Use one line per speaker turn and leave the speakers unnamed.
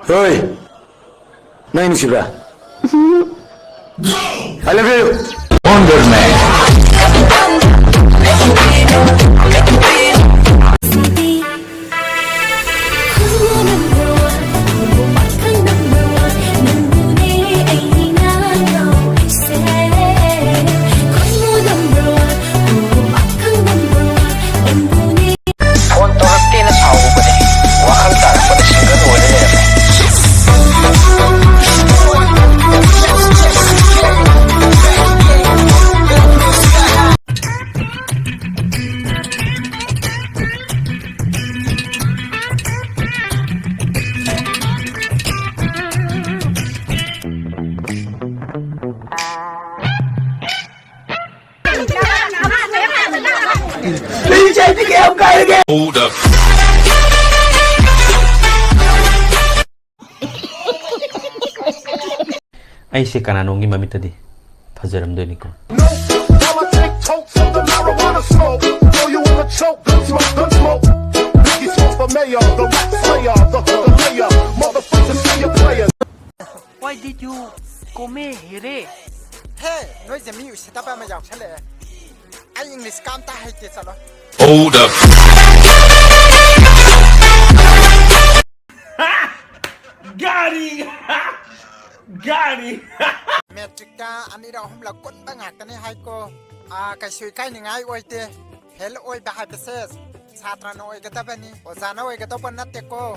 Oi, nang nusiba. I love you. Wonder Man. Hold up. Eise knanomgi mamitadi fjarmdoiniko.
Why did you come here?
Hey, no is a mute. Set up my job. I English can't hide it.
Hold up.
Gani.
Metrika anira humla kun bangat ni hai ko. Kai sui kai ni ngai oite. Hel oi ba hai peses. Satra no oi gata bani. Ozana oi gata pan natte ko.